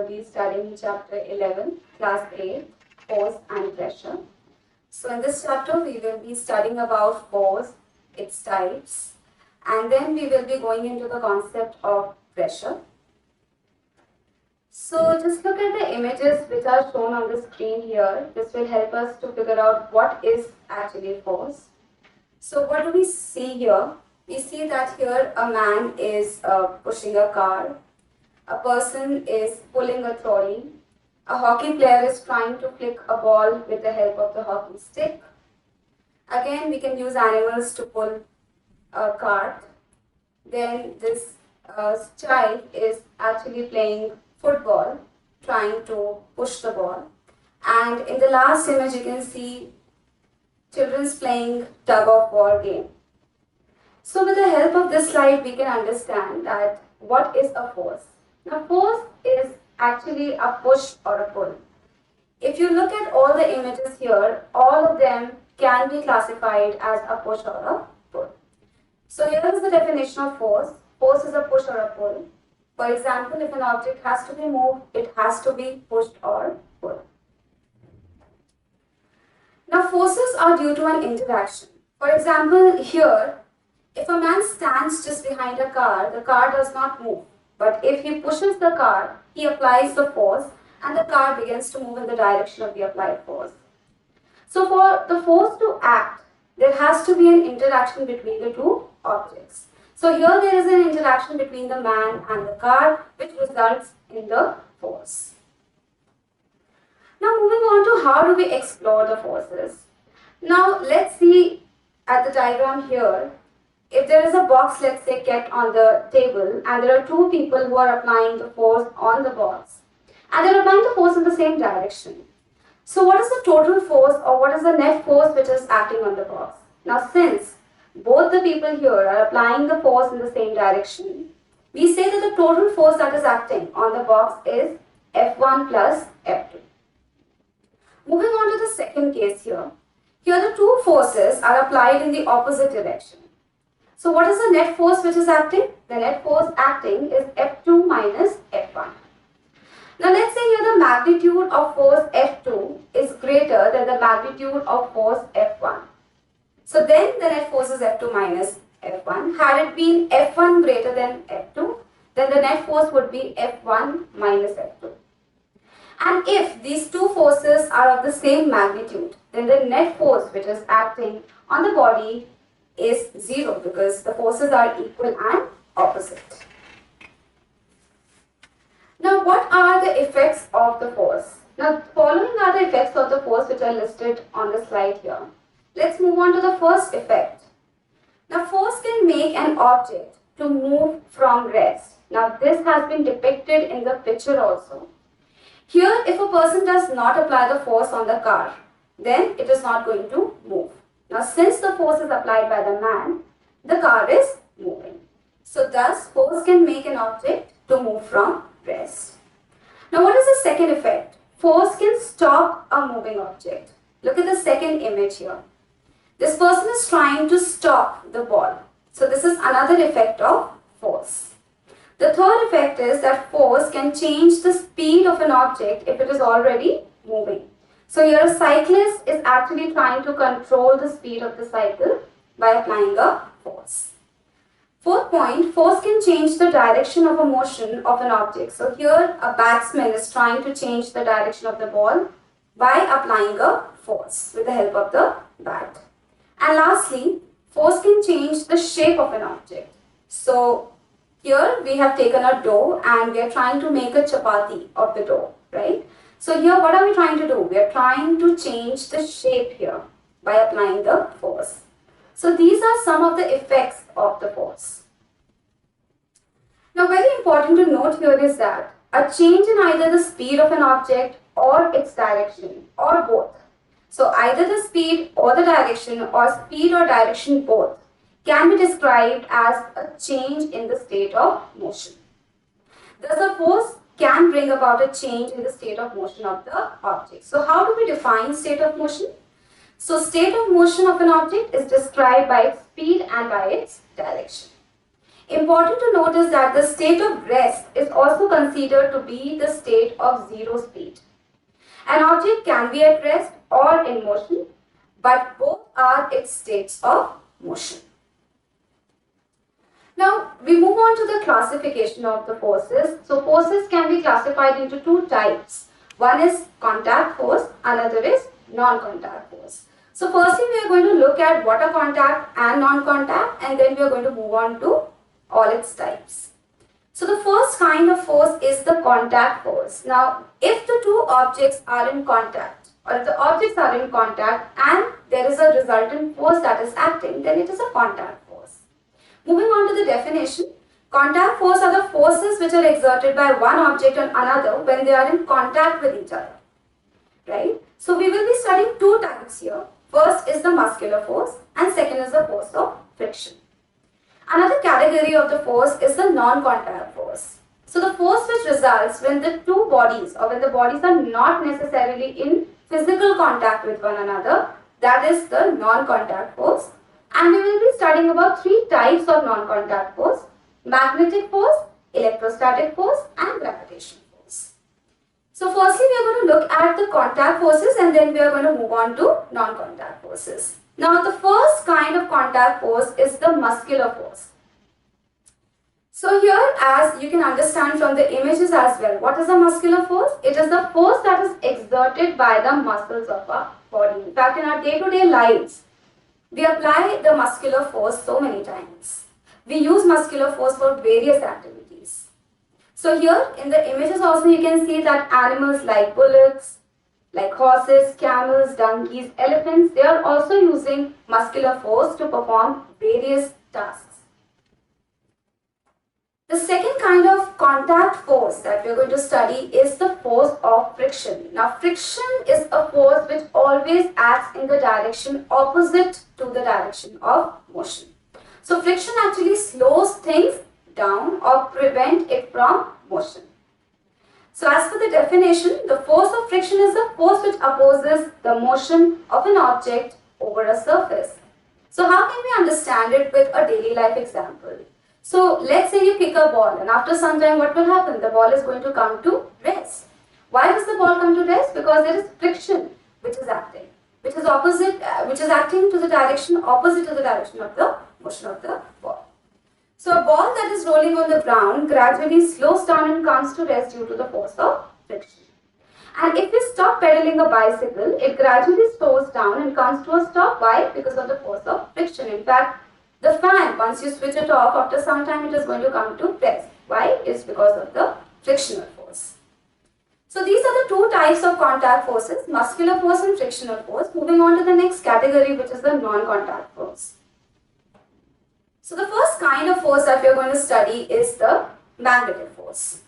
will be studying chapter 11, class 8, force and pressure. So in this chapter, we will be studying about force, its types, and then we will be going into the concept of pressure. So just look at the images which are shown on the screen here. This will help us to figure out what is actually force. So what do we see here? We see that here a man is pushing a car, a person is pulling a trolley, a hockey player is trying to flick a ball with the help of the hockey stick. Again, we can use animals to pull a cart. Then this child is actually playing football, trying to push the ball. And in the last image, you can see children's playing tug of war game. So with the help of this slide, we can understand that what is a force. Now force is actually a push or a pull. If you look at all the images here, all of them can be classified as a push or a pull. So here is the definition of force. Force is a push or a pull. For example, if an object has to be moved, it has to be pushed or pulled. Now forces are due to an interaction. For example, here, if a man stands just behind a car, the car does not move. But if he pushes the car, he applies the force and the car begins to move in the direction of the applied force. So for the force to act, there has to be an interaction between the two objects. So here there is an interaction between the man and the car which results in the force. Now moving on to how do we explore the forces. Now let's see at the diagram here. If there is a box, let's say, kept on the table and there are two people who are applying the force on the box and they are applying the force in the same direction. So what is the total force or what is the net force which is acting on the box? Now since both the people here are applying the force in the same direction, we say that the total force that is acting on the box is F1 plus F2. Moving on to the second case here. Here the two forces are applied in the opposite direction. So what is the net force which is acting? The net force acting is F2 minus F1. Now let's say here the magnitude of force F2 is greater than the magnitude of force F1. So then the net force is F2 minus F1. Had it been F1 greater than F2, then the net force would be F1 minus F2. And if these two forces are of the same magnitude, then the net force which is acting on the body is 0 because the forces are equal and opposite. Now what are the effects of the force? Now following are the effects of the force which are listed on the slide here. Let's move on to the first effect. Now force can make an object to move from rest. Now this has been depicted in the picture also. Here if a person does not apply the force on the car, then it is not going to move. Now since the force is applied by the man, the car is moving. So thus force can make an object to move from rest. Now what is the second effect? Force can stop a moving object. Look at the second image here. This person is trying to stop the ball. So this is another effect of force. The third effect is that force can change the speed of an object if it is already moving. So here a cyclist is actually trying to control the speed of the cycle by applying a force. Fourth point, force can change the direction of a motion of an object. So here a batsman is trying to change the direction of the ball by applying a force with the help of the bat. And lastly, force can change the shape of an object. So here we have taken a dough and we are trying to make a chapati of the dough, right? So here what are we trying to do? We are trying to change the shape here by applying the force. So these are some of the effects of the force. Now very important to note here is that a change in either the speed of an object or its direction or both. So either the speed or the direction or speed or direction both can be described as a change in the state of motion. Thus a force can bring about a change in the state of motion of the object. So how do we define state of motion? So state of motion of an object is described by its speed and by its direction. Important to note is that the state of rest is also considered to be the state of zero speed. An object can be at rest or in motion, but both are its states of motion. Now, we move on to the classification of the forces. So, forces can be classified into two types. One is contact force, another is non-contact force. So, firstly, we are going to look at what are contact and non-contact, and then we are going to move on to all its types. So, the first kind of force is the contact force. Now, if the two objects are in contact, or if the objects are in contact and there is a resultant force that is acting, then it is a contact force. Moving on to the definition, contact force are the forces which are exerted by one object on another when they are in contact with each other. Right? So, we will be studying two types here. First is the muscular force and second is the force of friction. Another category of the force is the non-contact force. So, the force which results when the two bodies or when the bodies are not necessarily in physical contact with one another, that is the non-contact force. And we will be studying about three types of non-contact force: magnetic force, electrostatic force and gravitation force. So firstly we are going to look at the contact forces and then we are going to move on to non-contact forces. Now the first kind of contact force is the muscular force. So here, as you can understand from the images as well, what is a muscular force? It is the force that is exerted by the muscles of our body. In fact, in our day-to-day lives, we apply the muscular force so many times. We use muscular force for various activities. So here in the images also you can see that animals like bullocks, like horses, camels, donkeys, elephants, they are also using muscular force to perform various tasks. The second kind of contact force that we are going to study is the force of friction. Now friction is a force which always acts in the direction opposite to the direction of motion. So friction actually slows things down or prevent it from motion. So as per the definition, the force of friction is the force which opposes the motion of an object over a surface. So how can we understand it with a daily life example? So let's say you kick a ball and after some time what will happen? The ball is going to come to rest. Why does the ball come to rest? Because there is friction which is acting, which is acting to the direction opposite to the direction of the motion of the ball. So a ball that is rolling on the ground gradually slows down and comes to rest due to the force of friction. And if you stop pedaling a bicycle, it gradually slows down and comes to a stop. Why? Because of the force of friction. In fact, the fan, once you switch it off, after some time it is going to come to rest. Why? It's because of the frictional force. So these are the two types of contact forces, muscular force and frictional force. Moving on to the next category, which is the non-contact force. So the first kind of force that we are going to study is the magnetic force.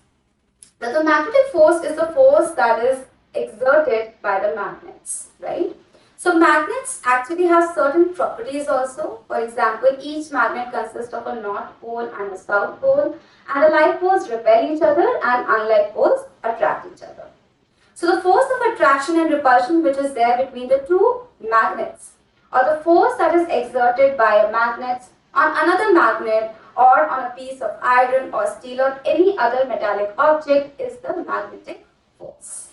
Now the magnetic force is the force that is exerted by the magnets, right? So magnets actually have certain properties also. For example, each magnet consists of a north pole and a south pole, and the like poles repel each other and unlike poles attract each other. So the force of attraction and repulsion which is there between the two magnets, or the force that is exerted by a magnet on another magnet or on a piece of iron or steel or any other metallic object, is the magnetic force.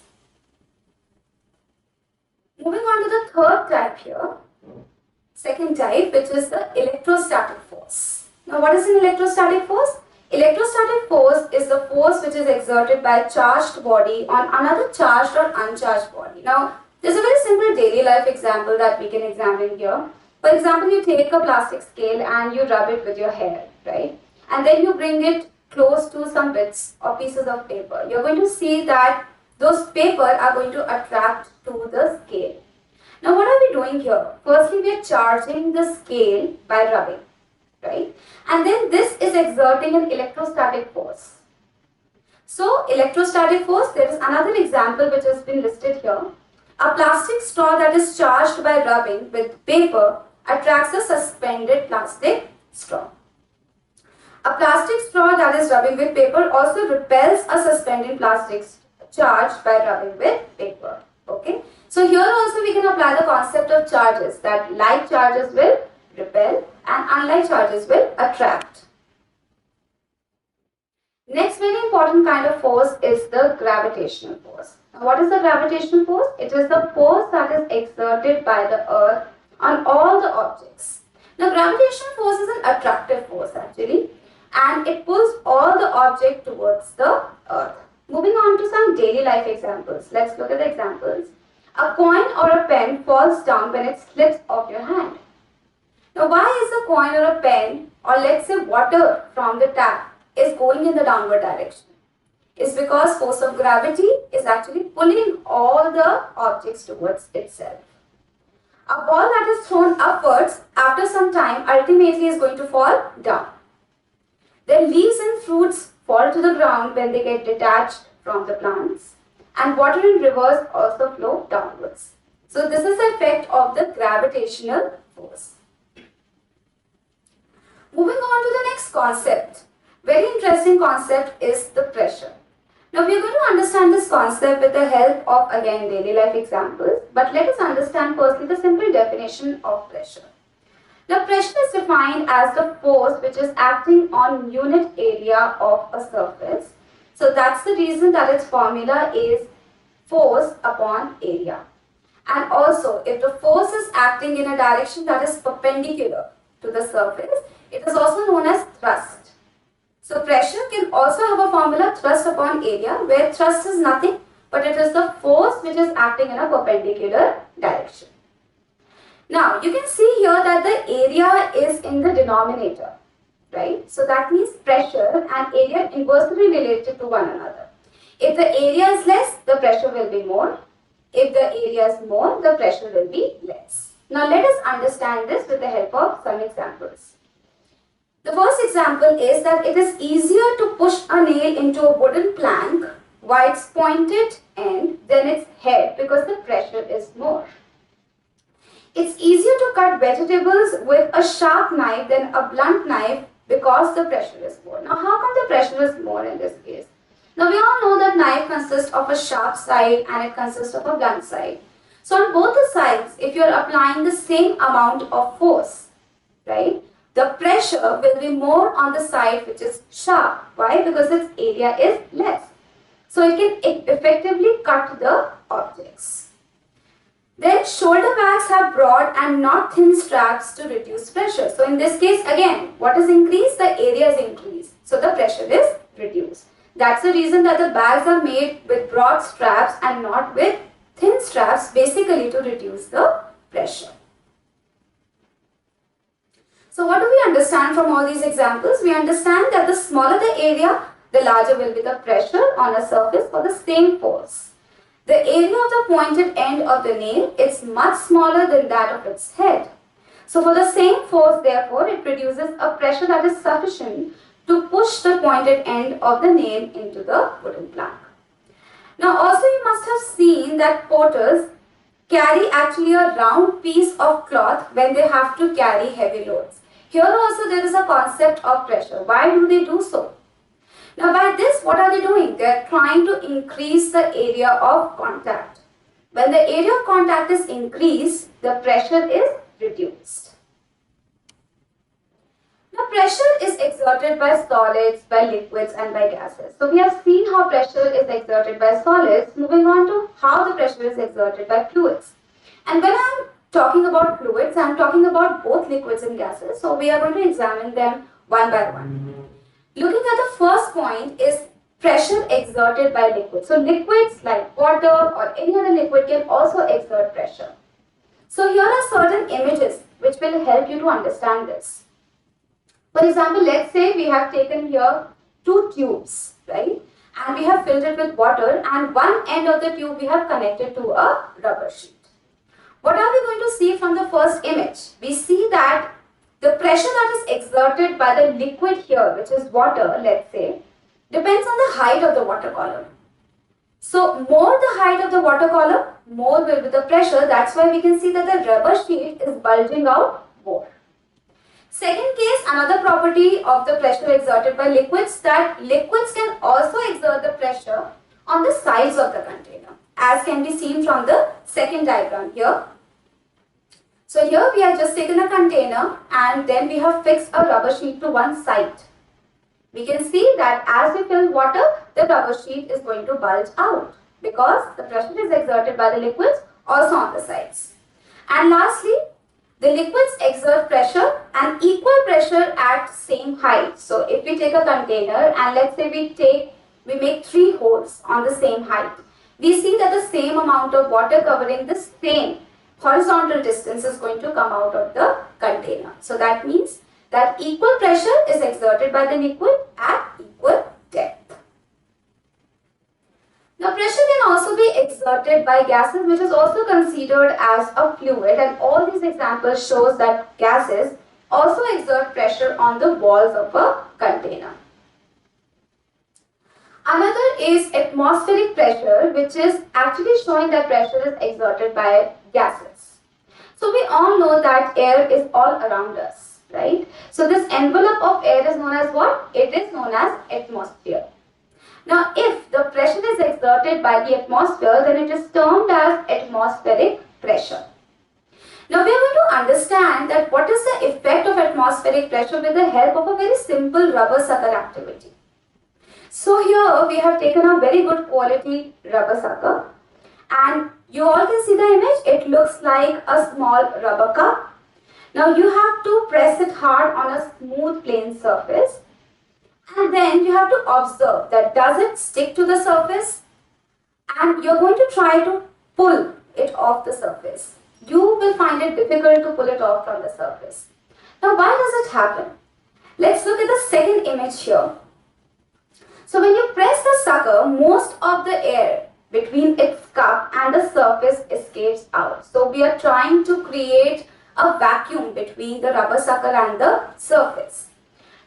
Moving on to the third type here, second type, which is the electrostatic force. Now what is an electrostatic force? Electrostatic force is the force which is exerted by a charged body on another charged or uncharged body. Now there's a very simple daily life example that we can examine here. For example, you take a plastic scale and you rub it with your hair, right? And then you bring it close to some bits or pieces of paper. You're going to see that those paper are going to attract to the scale. Now what are we doing here? Firstly, we are charging the scale by rubbing, right? And then this is exerting an electrostatic force. So electrostatic force, there is another example which has been listed here. A plastic straw that is charged by rubbing with paper attracts a suspended plastic straw. A plastic straw that is rubbing with paper also repels a suspended plastic charge by rubbing with paper. Okay. So here also we can apply the concept of charges, that like charges will repel and unlike charges will attract. Next very important kind of force is the gravitational force. Now, what is the gravitational force? It is the force that is exerted by the earth on all the objects. Now, gravitational force is an attractive force actually, and it pulls all the objects towards the earth. Moving on to some daily life examples. Let's look at the examples. A coin or a pen falls down when it slips off your hand. Now, why is a coin or a pen, or let's say water from the tap, is going in the downward direction? It's because force of gravity is actually pulling all the objects towards itself. A ball that is thrown upwards after some time ultimately is going to fall down. Then leaves and fruits fall to the ground when they get detached from the plants, and water in rivers also flow downwards. So this is the effect of the gravitational force. Moving on to the next concept. Very interesting concept is the pressure. Now we are going to understand this concept with the help of again daily life examples, but let us understand firstly the simple definition of pressure. Now pressure is defined as the force which is acting on unit area of a surface. So that's the reason that its formula is force upon area. And also if the force is acting in a direction that is perpendicular to the surface, it is also known as thrust. So pressure can also have a formula thrust upon area, where thrust is nothing but it is the force which is acting in a perpendicular direction. Now you can see here that the area is in the denominator, right? So that means pressure and area inversely related to one another. If the area is less, the pressure will be more. If the area is more, the pressure will be less. Now let us understand this with the help of some examples. The first example is that it is easier to push a nail into a wooden plank by its pointed end than its head because the pressure is more. It's easier to cut vegetables with a sharp knife than a blunt knife because the pressure is more. Now how come the pressure is more in this case? Now we all know that knife consists of a sharp side and it consists of a blunt side. So on both the sides, if you are applying the same amount of force, right, the pressure will be more on the side which is sharp. Why? Because its area is less. So it can effectively cut the objects. Then shoulder bags have broad and not thin straps to reduce pressure. So in this case again, what is increased? The area is increased. So the pressure is reduced. That's the reason that the bags are made with broad straps and not with thin straps, basically to reduce the pressure. So what do we understand from all these examples? We understand that the smaller the area, the larger will be the pressure on a surface for the same force. The area of the pointed end of the nail is much smaller than that of its head. So for the same force, therefore, it produces a pressure that is sufficient to push the pointed end of the nail into the wooden plank. Now also you must have seen that potters carry actually a round piece of cloth when they have to carry heavy loads. Here also there is a concept of pressure. Why do they do so? Now by this, what are they doing? They are trying to increase the area of contact. When the area of contact is increased, the pressure is reduced. Now pressure is exerted by solids, by liquids and by gases. So we have seen how pressure is exerted by solids. Moving on to how the pressure is exerted by fluids. And when I am talking about fluids, I am talking about both liquids and gases. So we are going to examine them one by one. Looking at the first point is pressure exerted by liquids. So liquids like water or any other liquid can also exert pressure. So here are certain images which will help you to understand this. For example, let's say we have taken here two tubes, right? And we have filled it with water, and one end of the tube we have connected to a rubber sheet. What are we going to see from the first image? We see that the pressure that is exerted by the liquid here, which is water, let's say, depends on the height of the water column. So more the height of the water column, more will be the pressure. That's why we can see that the rubber sheet is bulging out more. Second case, another property of the pressure exerted by liquids, that liquids can also exert the pressure on the sides of the container, as can be seen from the second diagram here. So here we have just taken a container and then we have fixed a rubber sheet to one side. we can see that as we fill water, the rubber sheet is going to bulge out because the pressure is exerted by the liquids also on the sides. And lastly, the liquids exert pressure and equal pressure at same height. So if we take a container and let's say we make 3 holes on the same height, we see that the same amount of water covering the same horizontal distance is going to come out of the container. So that means that equal pressure is exerted by the liquid at equal depth. Now pressure can also be exerted by gases, which is also considered as a fluid, and all these examples shows that gases also exert pressure on the walls of a container. Another is atmospheric pressure, which is actually showing that pressure is exerted by gases. So we all know that air is all around us, right? So this envelope of air is known as what? It is known as atmosphere. Now if the pressure is exerted by the atmosphere, then it is termed as atmospheric pressure. Now we are going to understand that what is the effect of atmospheric pressure with the help of a very simple rubber sucker activity. So here we have taken a very good quality rubber sucker, and you all can see the image. It looks like a small rubber cup. Now you have to press it hard on a smooth plain surface, and then you have to observe that does it stick to the surface, and you're going to try to pull it off the surface. You will find it difficult to pull it off from the surface. Now why does it happen? Let's look at the second image here. So when you press the sucker, most of the air between its cup and the surface escapes out. So we are trying to create a vacuum between the rubber sucker and the surface.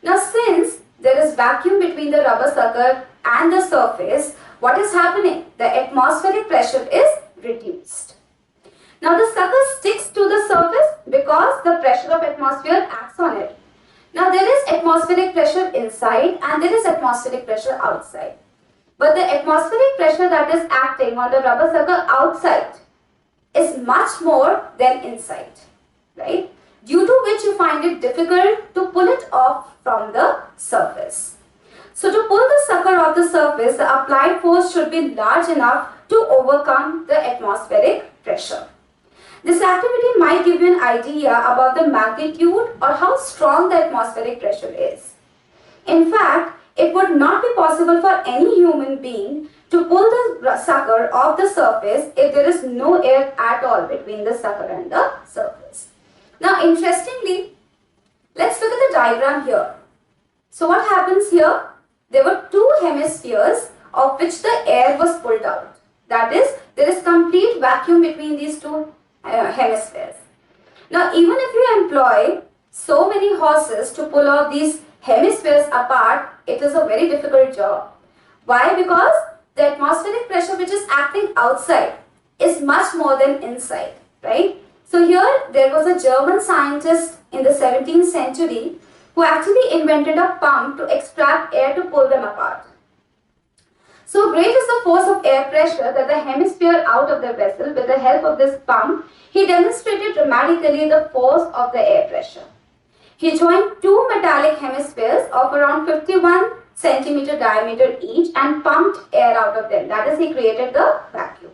Now since there is vacuum between the rubber sucker and the surface, what is happening? The atmospheric pressure is reduced. Now the sucker sticks to the surface because the pressure of atmosphere acts on it. Now there is atmospheric pressure inside and there is atmospheric pressure outside. But the atmospheric pressure that is acting on the rubber sucker outside is much more than inside, right? Due to which you find it difficult to pull it off from the surface. So to pull the sucker off the surface, the applied force should be large enough to overcome the atmospheric pressure. This activity might give you an idea about the magnitude or how strong the atmospheric pressure is. In fact, it would not be possible for any human being to pull the sucker off the surface if there is no air at all between the sucker and the surface. Now, interestingly, let's look at the diagram here. So what happens here? There were 2 hemispheres of which the air was pulled out. That is, there is complete vacuum between these 2 hemispheres. Now even if you employ so many horses to pull off these hemispheres apart, it is a very difficult job. Why? Because the atmospheric pressure which is acting outside is much more than inside, right? So here there was a German scientist in the 17th century who actually invented a pump to extract air to pull them apart. So great is the force of air pressure that the hemisphere out of the vessel, with the help of this pump, he demonstrated dramatically the force of the air pressure. He joined 2 metallic hemispheres of around 51 centimeter diameter each and pumped air out of them. That is, he created the vacuum.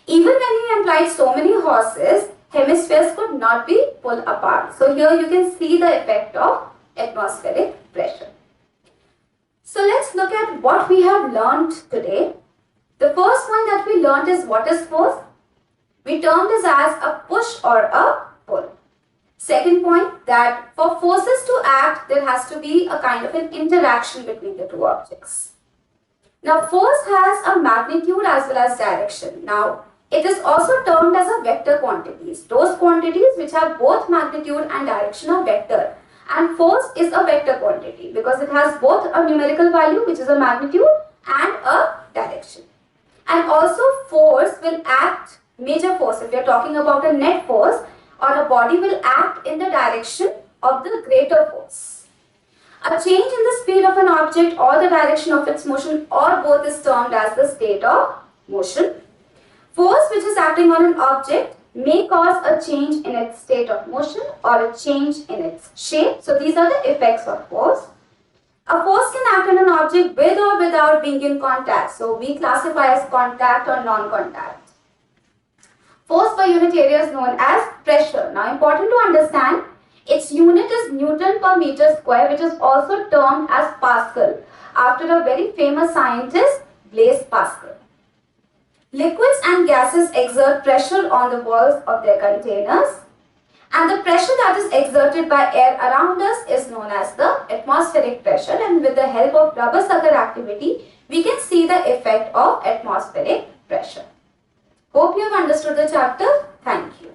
Even when he applied so many horses, hemispheres could not be pulled apart. So here you can see the effect of atmospheric pressure. So let's look at what we have learned today. The first one that we learned is what is force. We termed this as a push or a pull. Second point, that for forces to act, there has to be a kind of an interaction between the 2 objects. Now force has a magnitude as well as direction. Now it is also termed as a vector quantities. Those quantities which have both magnitude and direction are vector. And force is a vector quantity because it has both a numerical value, which is a magnitude, and a direction. And also force will act, major force, if you are talking about a net force, or a body will act in the direction of the greater force. A change in the speed of an object or the direction of its motion or both is termed as the state of motion. Force which is acting on an object may cause a change in its state of motion or a change in its shape. So these are the effects of force. A force can act on an object with or without being in contact. So we classify as contact or non-contact. Force per unit area is known as pressure. Now important to understand, its unit is Newton per meter square, which is also termed as Pascal, after a very famous scientist, Blaise Pascal. Liquids and gases exert pressure on the walls of their containers, and the pressure that is exerted by air around us is known as the atmospheric pressure, and with the help of Rubber-Sucker activity, we can see the effect of atmospheric pressure. Hope you have understood the chapter. Thank you.